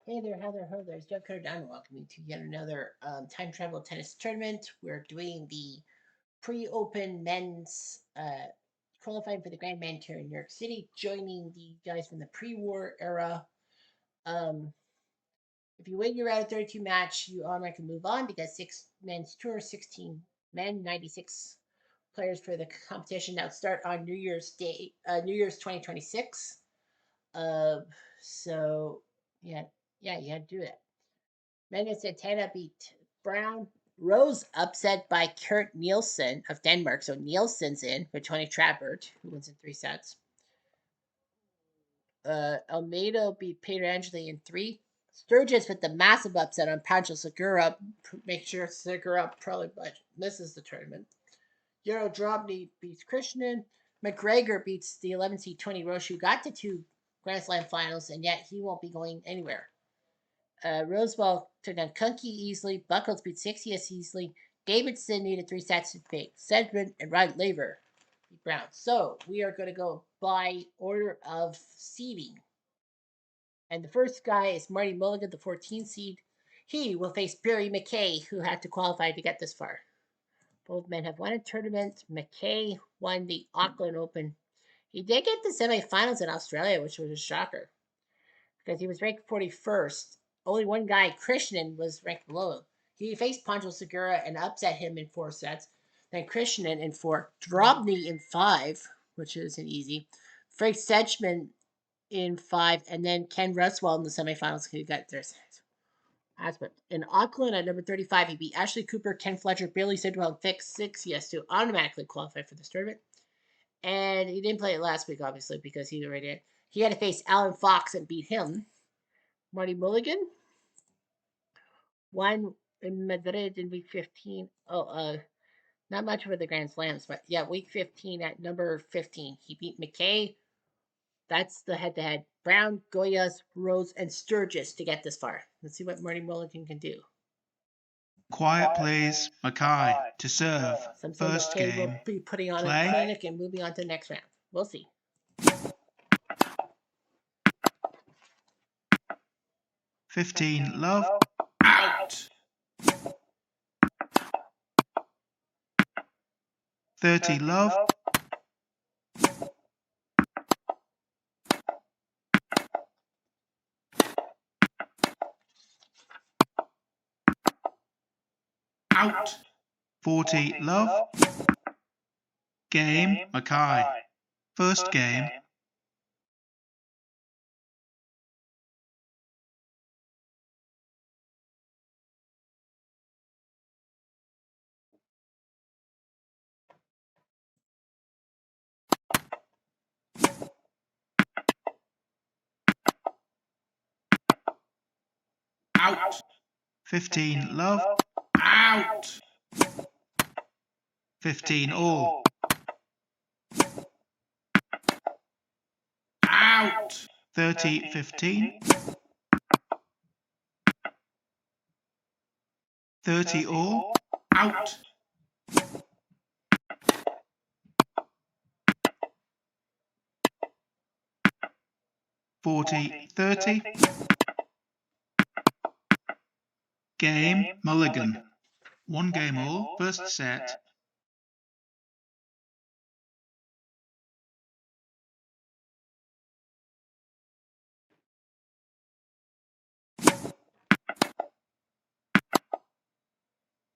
Hey there, Heather. Hello there. It's Jeff Cutter Down. Welcome you to yet another time travel tennis tournament. We're doing the pre-open men's qualifying for the Grand Man Tour in New York City, joining the guys from the pre-war era. Um, if you win your round of 32 match, you automatically move on because six men's tour, 16 men, 96 players for the competition. Now start on New Year's Day, New Year's 2026. Uh, so yeah, you had to do it. Megan Santana beat Brown. Rose upset by Kurt Nielsen of Denmark. So Nielsen's in for Tony Trappert, who wins in three sets. Almeida beat Peter Angeli in three. Sturgis with the massive upset on Pancho Segura. Make sure Segura probably misses the tournament. Euro Drobny beats Krishnan. McGregor beats the 11 seed Tony Roche, who got to two Grand Slam finals, and yet he won't be going anywhere. Rosewell took on Kunke easily. Buckles beat 60s easily. Davidson needed three sets to beat Sedgman, and Rod Laver beat Brown. So we are going to go by order of seeding. And the first guy is Marty Mulligan, the 14 seed. He will face Barry McKay, who had to qualify to get this far. Both men have won a tournament. McKay won the Auckland Open. He did get the semifinals in Australia, which was a shocker because he was ranked 41st. Only one guy, Krishnan, was ranked below him. He faced Pancho Segura and upset him in four sets. Then Krishnan in four, Drobny in five, which isn't easy. Frank Sedgman in five, and then Ken Ruswell in the semifinals. Who got their aspect. In Auckland at number 35, he beat Ashley Cooper, Ken Fletcher, Billy Sidwell, and Vic Six. He has to automatically qualify for this tournament. And he didn't play it last week, obviously, because he already did. He had to face Alan Fox and beat him. Marty Mulligan won in Madrid in week 15. Not much for the Grand Slams, but yeah, week 15 at number 15. He beat McKay. That's the head to head. Brown, Goyas, Rose, and Sturgis to get this far. Let's see what Marty Mulligan can do. Quiet please, Mackay to serve. Some say First McKay will game. be putting on Play. a clinic and moving on to the next round. We'll see. 15 love. Out. 30 love. Out. 40 love. Game, Mackay. First game. Out. 15 love. Out. 15 all. Out. 30-15. 30 all. Out. 40-30. Game, Mulligan. One game all, first set.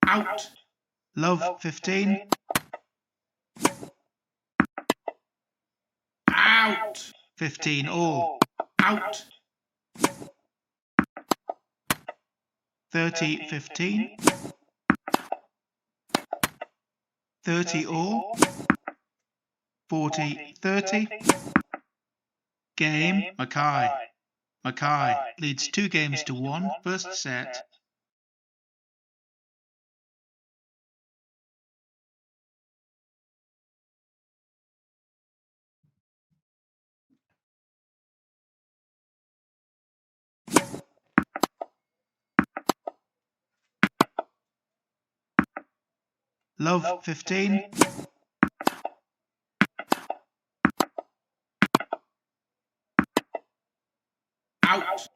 Out. Love 15. Out. 15 all. Out. 30-15. 30 all. 40-30. Game, Mackay. Mackay leads 2 games to 1, first set. Love 15. Out.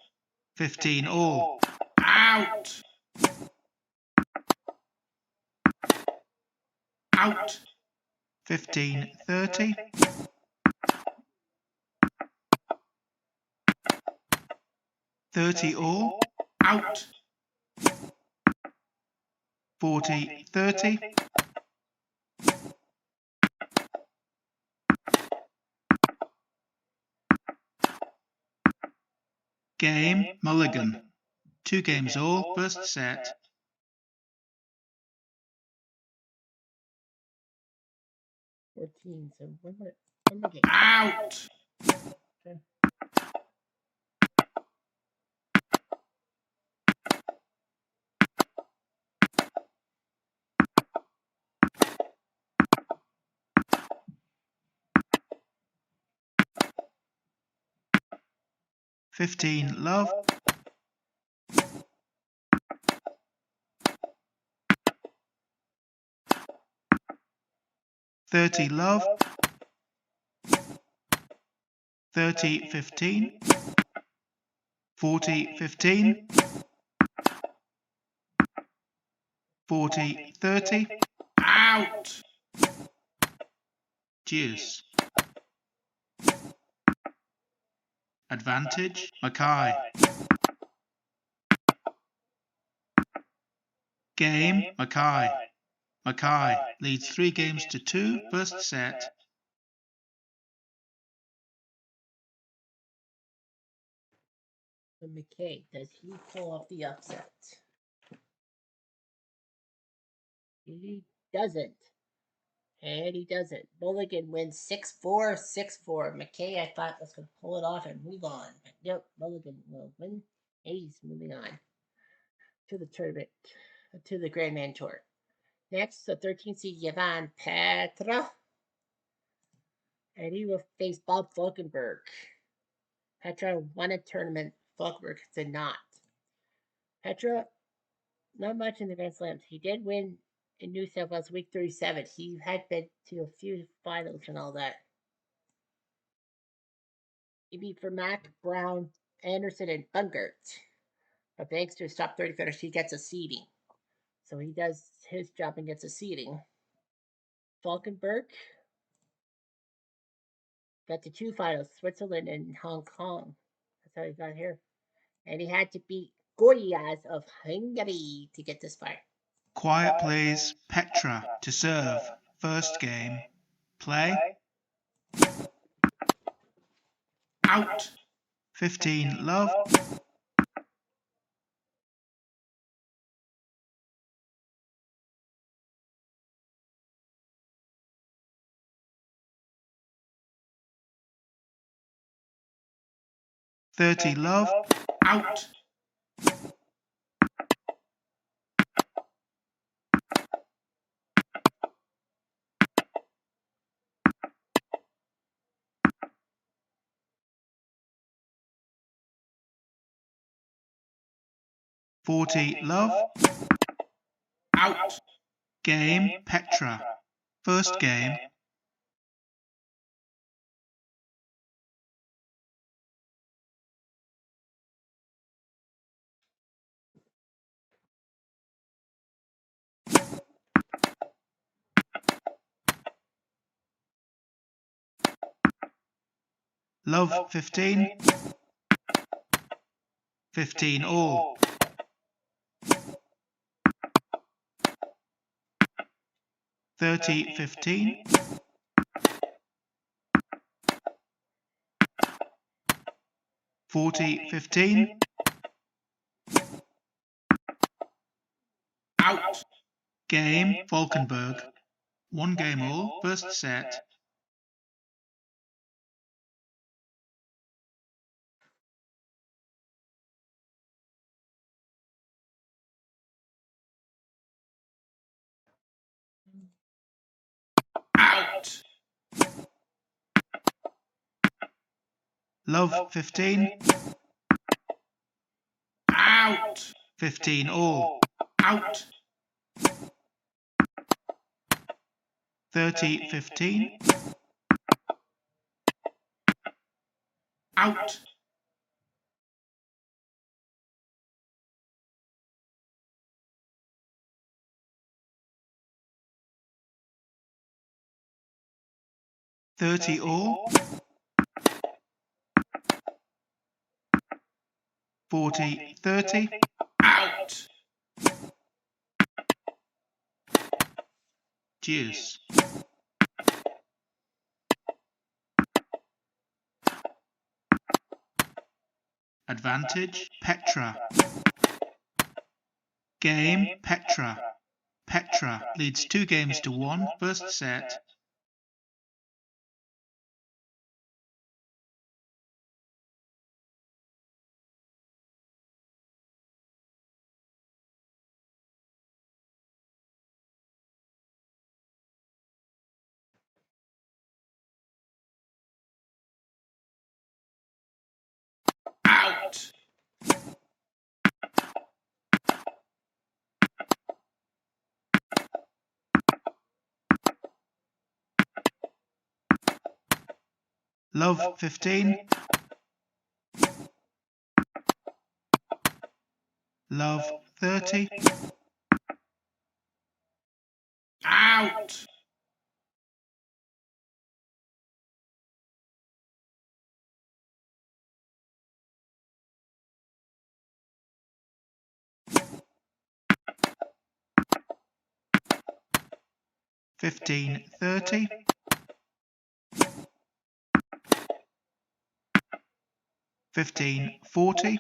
15 all. Out! Out! 15, 30. 30 all. Out! 40, 30. Game, mulligan. 2 games all, first set. 14. So one more game. Out! Okay. 15 love. 30 love. 30, 15. 40, 15. 40, 30. Out! Deuce. Advantage, Mackay. Game, Mackay. Mackay leads 3 games to 2, first set. So McKay, does he pull off the upset? He doesn't. And he doesn't. Mulligan wins 6-4, 6-4. McKay, I thought, was going to pull it off and move on. But nope, Mulligan will win. He's moving on to the tournament, to the Grandman Tour. Next, the 13th seed Yvan Petra. And he will face Bob Falkenberg. Petra won a tournament. Falkenberg did not. Petra, not much in the Grand Slams. He did win in New South Wales week 37. He had been to a few finals and all that. He beat Vermack, Brown, Anderson, and Bungert. But thanks to his top 30 finish, he gets a seeding. So he does his job and gets a seeding. Falkenberg got to 2 finals, Switzerland and Hong Kong. That's how he got here. And he had to beat Goyas of Hungary to get this far. Quiet plays Petra to serve. First game. Play. Out. 15 love. 30 love. Out. 40 love. Out. Game Petra. First game. Love 15. 15 all. 30, 15. 40, 15. Out. Game Falkenberg. 1 game all. First set. Out. Love 15. Out. 15 all. Out. 30, 15. Out. 30 all. 40, 30. Out. Deuce. Advantage, Petra. Game, Petra. Petra leads 2 games to 1, first set. Out. Love 15. Love 30. Out. Fifteen, 30. 15, 40.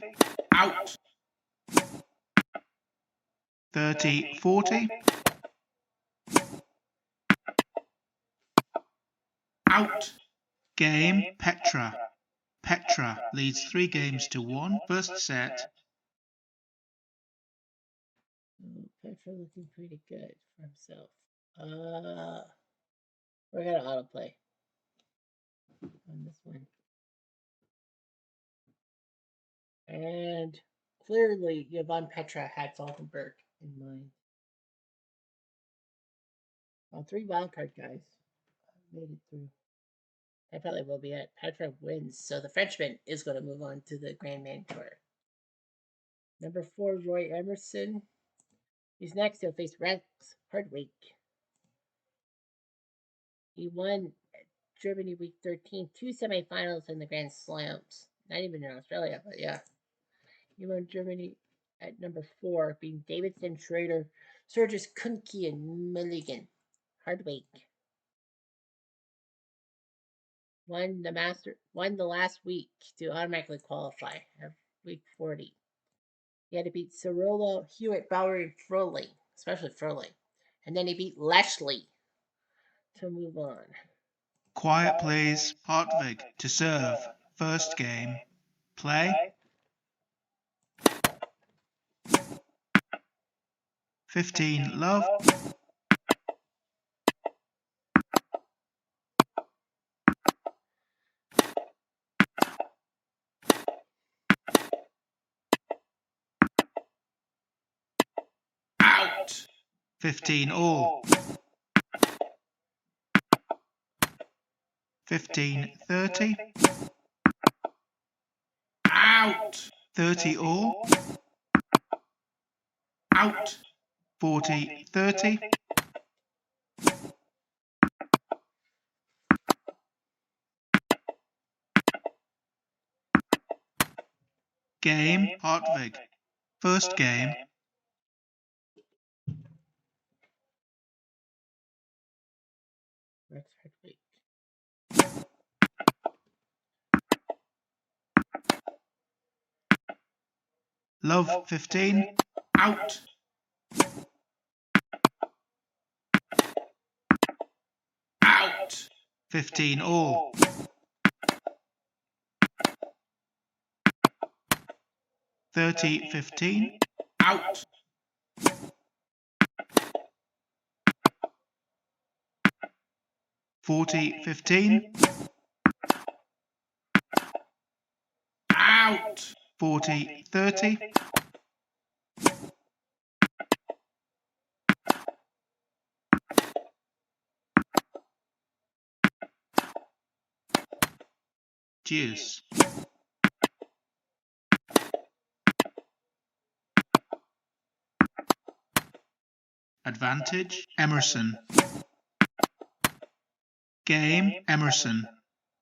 Out. 30, 40. Out. Game, Petra. Petra leads 3 games to 1, first set. Petra looking pretty good for himself. We're gonna autoplay on this one. And clearly, Yvonne Petra had Falkenberg in mind. Well, 3 wildcard guys made it through. I probably will be at Petra wins, so the Frenchman is going to move on to the Grandman Tour. Number 4, Roy Emerson. He's next. He'll face Rex Hardwick. He won Germany week 13, 2 semifinals in the Grand Slams. Not even in Australia, but yeah. He won Germany at number 4, being Davidson, Schrader, Surges, Kunke, and Mulligan. Hardwick won the last week to automatically qualify at week 40. He had to beat Cirola, Hewitt, Bowery, and Froley, especially Froley. And then he beat Lashley to move on. Quiet please, Hartwig to serve. First game. Play. 15, love. Out. 15 all. 15, 30. Out. 30 all. Out. 40, 30. Game, Hartwig. First game. Rex Hardwick. Love 15. Out. Out. 15 all. 30, 15. Out. 40, 15. Out. 40, 30. Deuce. Advantage, Emerson. Game, Emerson.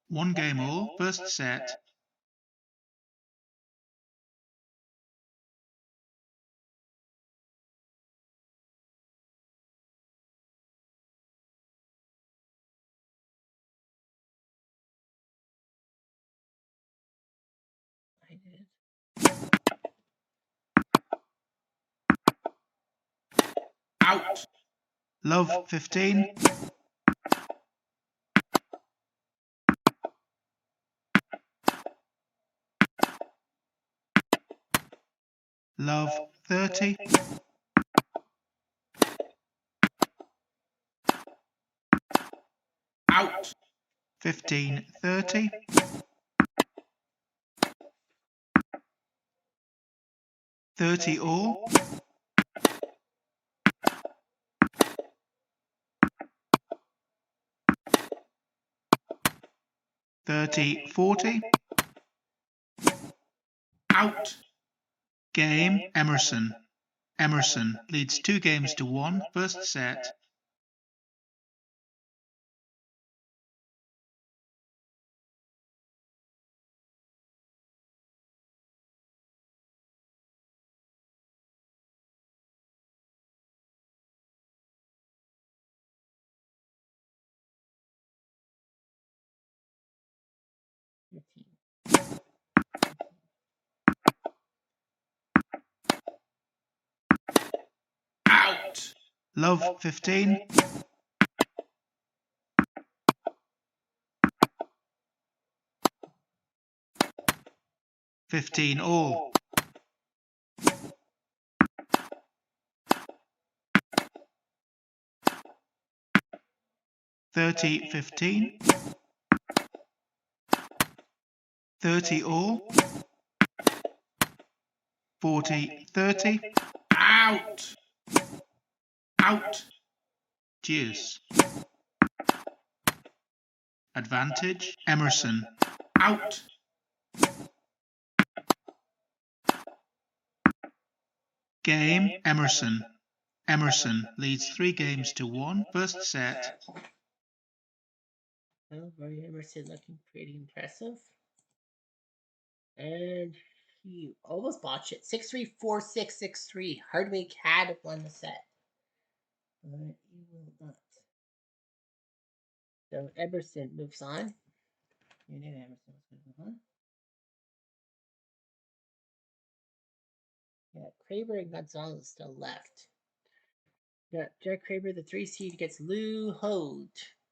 1 game all, first set. I did. Out. Love 15. Love 30. Out. 15, 30. 30 all. 30, 40. Out. Game, Emerson. Emerson leads 2 games to 1, first set. Out. Love 15. 15 all. 30, 15. 30 all. 40, 30. Out. Out. Deuce. Advantage, Emerson. Out. Game, Emerson. Emerson leads 3 games to 1, first set. Well, Roy Emerson looking pretty impressive. And he almost botched it. 6-3, 4-6, 6-3. Hardwick had won the set. But he will not. So Emerson moves on. You knew Emerson was going to move on. Yeah, Kramer and Gonzalez still left. Yeah, Jack Kramer, the 3 seed, gets Lou Hode,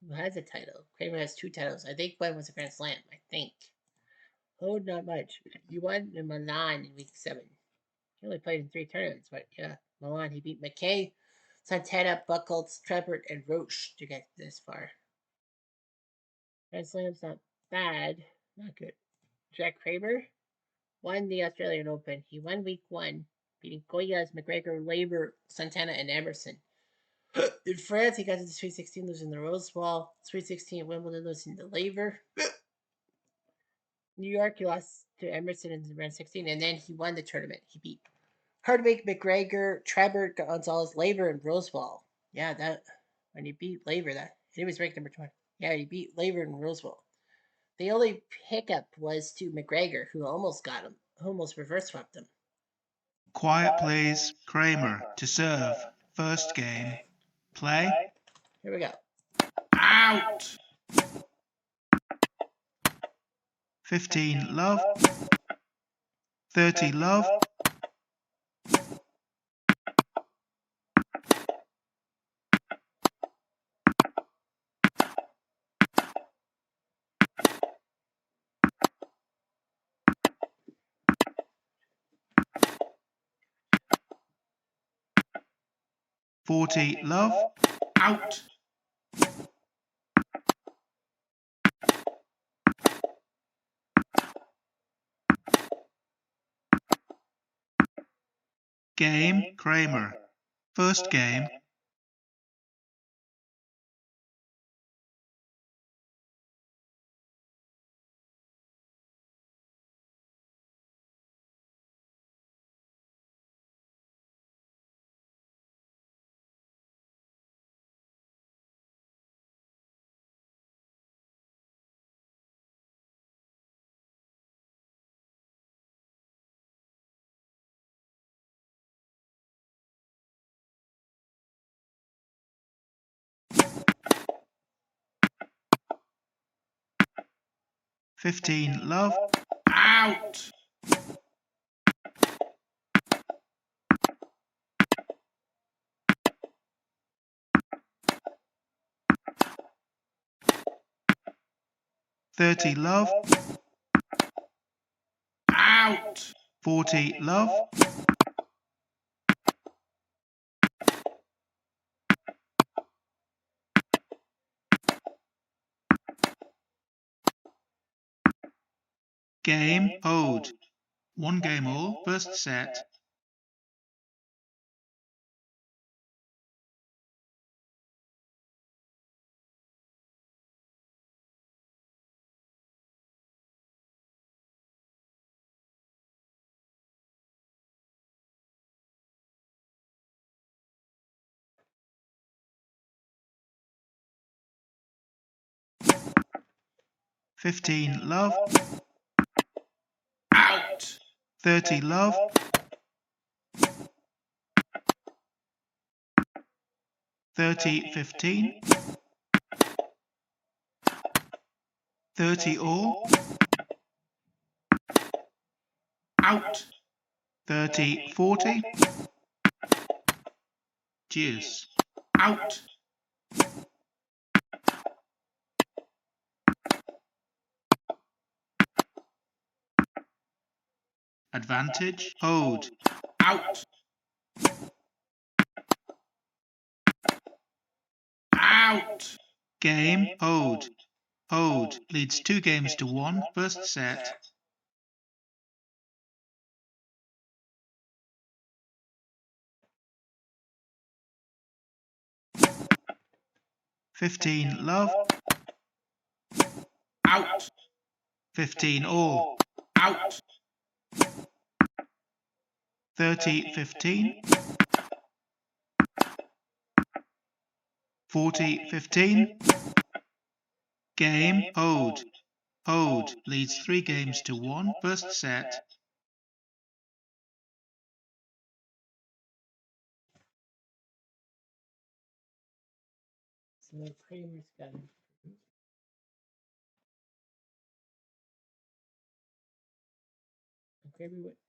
who has a title. Kramer has 2 titles. I think one was a Grand Slam. I think. Hode, not much. He won in Milan in week 7. He only played in 3 tournaments, but yeah, Milan, he beat McKay, Santana, Buckles, Trebert, and Roche to get this far. Grand Slam's not bad. Not good. Jack Kramer won the Australian Open. He won week 1, beating Goyas, McGregor, Laver, Santana, and Emerson. In France, he got to the Sweet 16, losing the Rose Bowl. Sweet 16 at Wimbledon, losing to Laver. New York, he lost to Emerson in the round 16, and then he won the tournament. He beat Hardwick, McGregor, Trebert, Gonzalez, Laver, and Rosewall. Yeah, that when he beat Laver, that he was ranked number 20. Yeah, he beat Laver and Rosewall. The only hiccup was to McGregor, who almost got him, almost reverse swept him. Quiet plays, Kramer to serve. First game. Play. Here we go. Out. 15 love. 30 love. 40 love. Out. Game, Kramer. First game. 15 love. Out! 30 love. Out! 40 love. Game owed. 1 game all, first set. $15 love. Out! 30 love. $30-15. 30 all. Out! 30-40. Deuce. Out! Advantage. Owed. Out! Out! Game owed. Owed leads 2 games to 1, first set. $15 love. Out! 15 all. Out! 30-15. 40-15. Game owed. Owed leads 3 games to 1, first set. So Kramer's got it.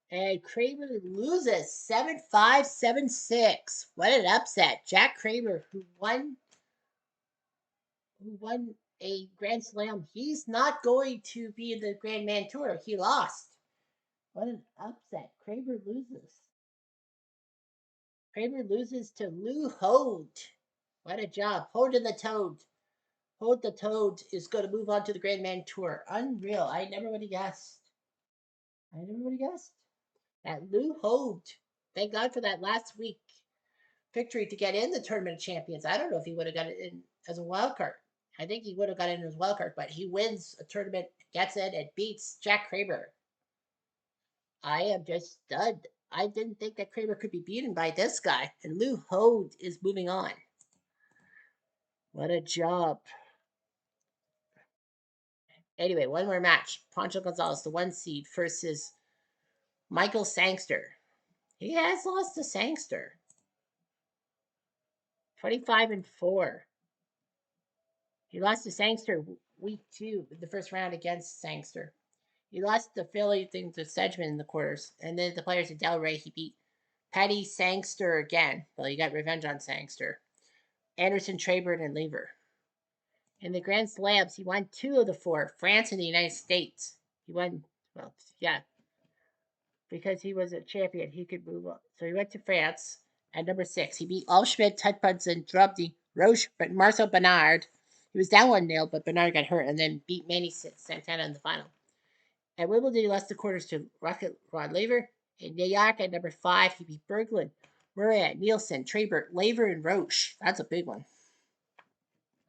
And Kramer loses 7-5, 7-6. What an upset. Jack Kramer, who won a Grand Slam. He's not going to be in the Grand Man Tour. He lost. What an upset. Kramer loses. Kramer loses to Lou Hode. What a job. Hode and the Toad. Hode the Toad is going to move on to the Grand Man Tour. Unreal. I never would have guessed. I never would have guessed. That Lou Hode. Thank God for that last week victory to get in the Tournament of Champions. I don't know if he would have got it in as a wild card. I think he would have got in as a wild card, but he wins a tournament, gets in, and beats Jack Kramer. I am just stunned. I didn't think that Kramer could be beaten by this guy, and Lou Hode is moving on. What a job. Anyway, one more match. Pancho Gonzalez, the 1 seed, versus Michael Sangster. He has lost to Sangster. 25-4. He lost to Sangster week 2 in the first round against Sangster. He lost the Philly thing to Sedgman in the quarters. And then the players at Delray, he beat Patty Sangster again. Well, he got revenge on Sangster. Anderson, Trayburn, and Lever. In the Grand Slams, he won 2 of the 4, France and the United States. He won, well, yeah, because he was a champion, he could move on. So he went to France at number 6. He beat Alschmidt, Tutpunson, Drubny, Roche, but Marcel Bernard. He was down 1-0, but Bernard got hurt and then beat Manny Santana in the final. At Wimbledon, he lost the quarters to Rocket Rod Laver. In New York, at number 5, he beat Berglund, Murat, Nielsen, Trabert, Laver, and Roche. That's a big one.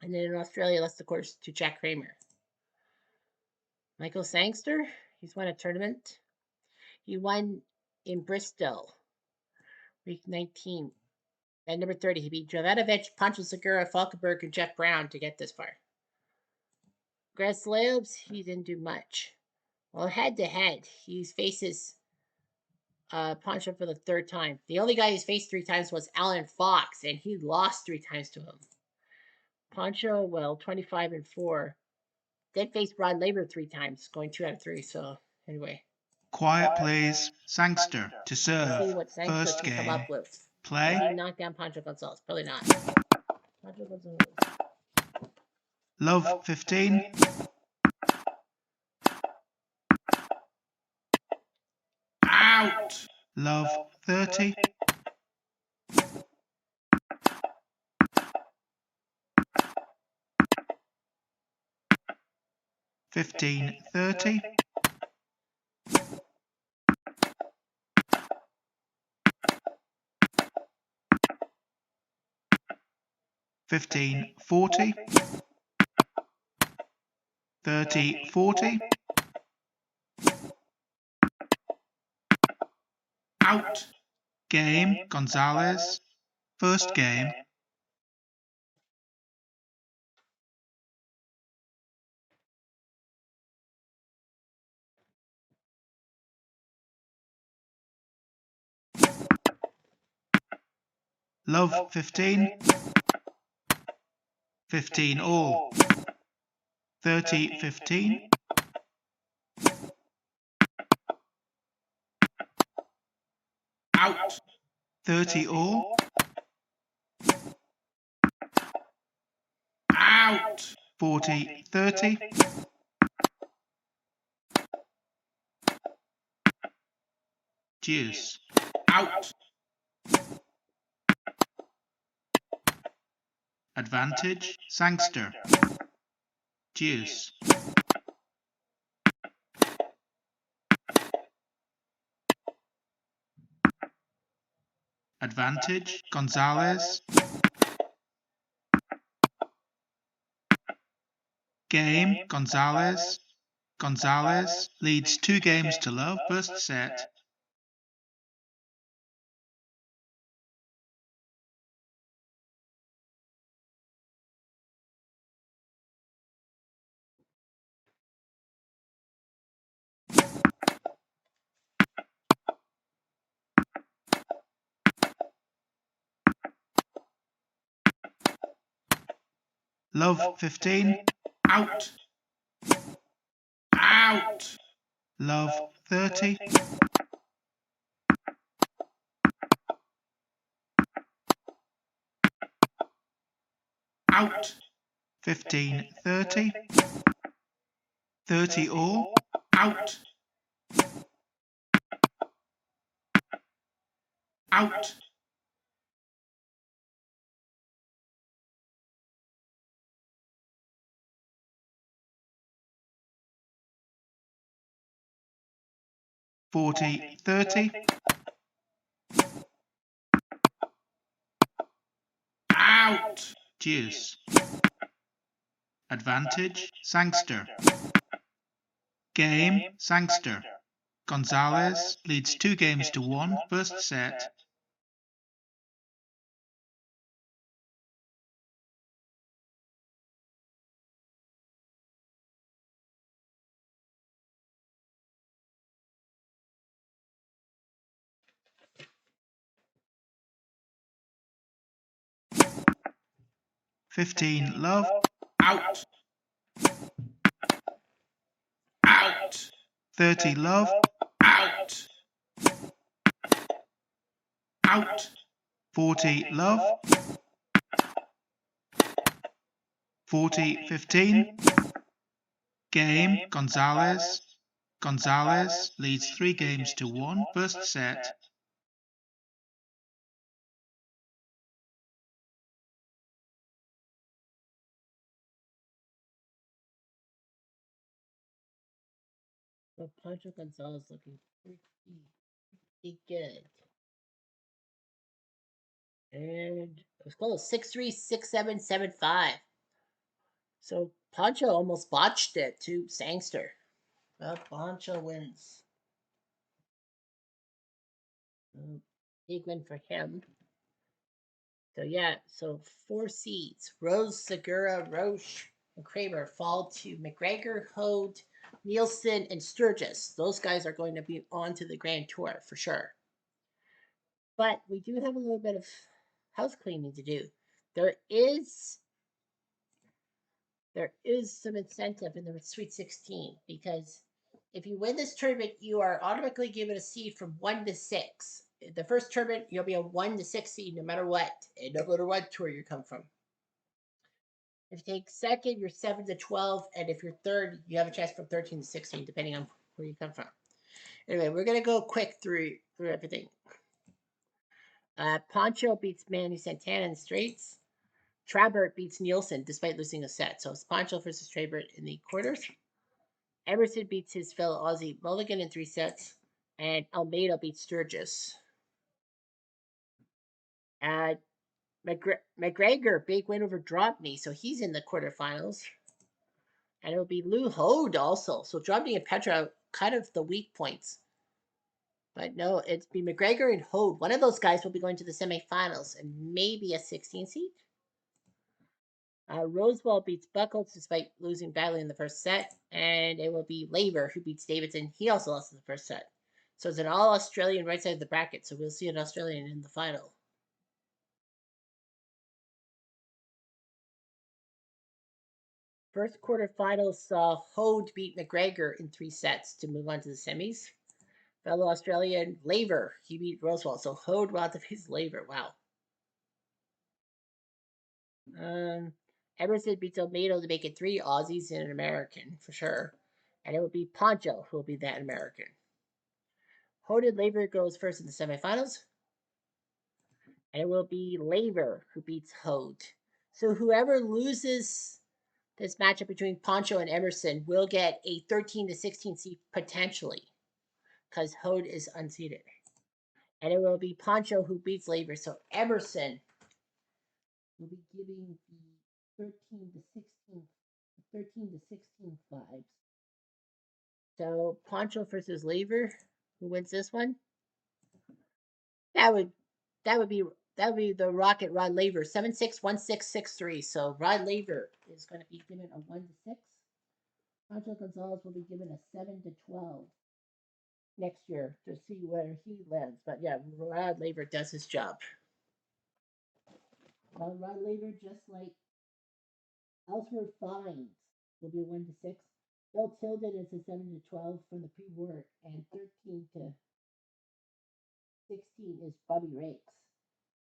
And then in Australia, lost the quarters to Jack Kramer. Michael Sangster, he's won a tournament. He won in Bristol, week 19. At number 30, he beat Jovanovic, Pancho Segura, Falkenberg, and Jeff Brown to get this far. Grand Slams, he didn't do much. Well, head-to-head, he faces Pancho for the 3rd time. The only guy he's faced 3 times was Alan Fox, and he lost 3 times to him. Pancho, well, 25-4. Then faced Rod Laver 3 times, going 2 out of 3. So anyway, Quiet please. Sangster to let's serve. see what Sangster First can come game. up with. Does Play. he knock down Pancho Gonzalez? Probably not. Pancho Gonzalez. Love 15. Out. Love 30. 15-30. 15-40. 30-40. Out. Game Gonzalez. First game. Love 15. 15 all. 30-15. Out. 30 all. Out. 40-30. Deuce. Out. Advantage. Sangster. Deuce. Advantage. Gonzalez. Game Gonzalez. Gonzalez leads 2 games to love. First set. Love 15. Out. Out. Love 30. Out. 15-30. 30 all. Out. Out. 40-30. Out. Deuce. Advantage. Sangster. Game Sangster. Gonzalez leads 2 games to 1. First set. Love. Out. Out. 30 love. Out. Out. 40 love. 40-15. Game Gonzalez. Gonzalez leads 3 games to 1. First set. So Pancho Gonzalez looking pretty good. And let's go 6-3, 6-7, 7-5. So Pancho almost botched it to Sangster. Well, Pancho wins. Big win for him. So yeah, so 4 seeds. Rose, Segura, Roche, and Kramer fall to McGregor, Hode, Nielsen, and Sturgis. Those guys are going to be on to the Grand Tour for sure. But we do have a little bit of house cleaning to do. There is there is some incentive in the Sweet 16 because if you win this tournament, you are automatically given a seed from 1 to 6. The first tournament, you'll be a 1 to 6 seed no matter what, and no matter what tour you come from. If you take second, you're 7 to 12, and if you're third, you have a chance from 13 to 16, depending on where you come from. Anyway, we're gonna go quick through everything. Poncho beats Manny Santana in the straights. Trabert beats Nielsen despite losing a set. So it's Poncho versus Trabert in the quarters. Emerson beats his fellow Aussie Mulligan in 3 sets. And Almeida beats Sturgis. Uh, McGregor, big win over Drobny, so he's in the quarterfinals. And it'll be Lou Hode also. So Drobny and Petra kind of the weak points. But no, it's be McGregor and Hode. One of those guys will be going to the semifinals and maybe a 16 seed. Rosewall beats Buckles despite losing badly in the first set, and it will be Laver who beats Davidson. He also lost in the first set. So it's an all Australian right side of the bracket, so we'll see an Australian in the final. First quarterfinals saw Hode beat McGregor in 3 sets to move on to the semis. Fellow Australian Laver, he beat Rosewall, so Hode will have to face Laver. Wow. Emerson beats Almeida to make it 3 Aussies and an American for sure. And it will be Poncho who will be that American. Hoded Laver goes first in the semifinals. And it will be Laver who beats Hode. So whoever loses this matchup between Poncho and Emerson will get a 13 to 16 seed potentially. Because Hode is unseeded. And it will be Poncho who beats Laver. So Emerson will be giving the 13 to 16 vibes. So Poncho versus Laver, who wins this one? That would be the Rocket Rod Laver 761663. So Rod Laver is going to be given a 1 to 6. Poncho Gonzalez will be given a 7 to 12 next year to see where he lands. But yeah, Rod Laver does his job. Rod Laver, just like Alfred Fines, will be 1 to 6. Bill Tilden is a 7 to 12 from the pre-work, and 13 to 16 is Bobby Rakes.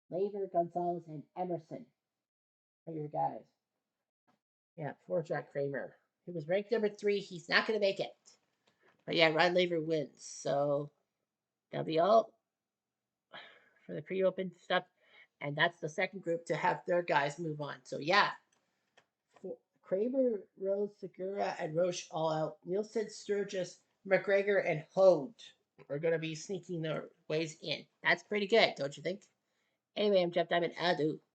Laver, Gonzalez, and Emerson are your guys. Yeah, poor Jack Kramer. He was ranked number 3. He's not going to make it. But yeah, Rod Laver wins. So that'll be all for the pre-open stuff. And that's the second group to have their guys move on. So yeah, Kramer, Rose, Segura, and Roche all out. Nielsen, Sturgis, McGregor, and Hode are going to be sneaking their ways in. That's pretty good, don't you think? Anyway, I'm Jeff Diamond. Adieu.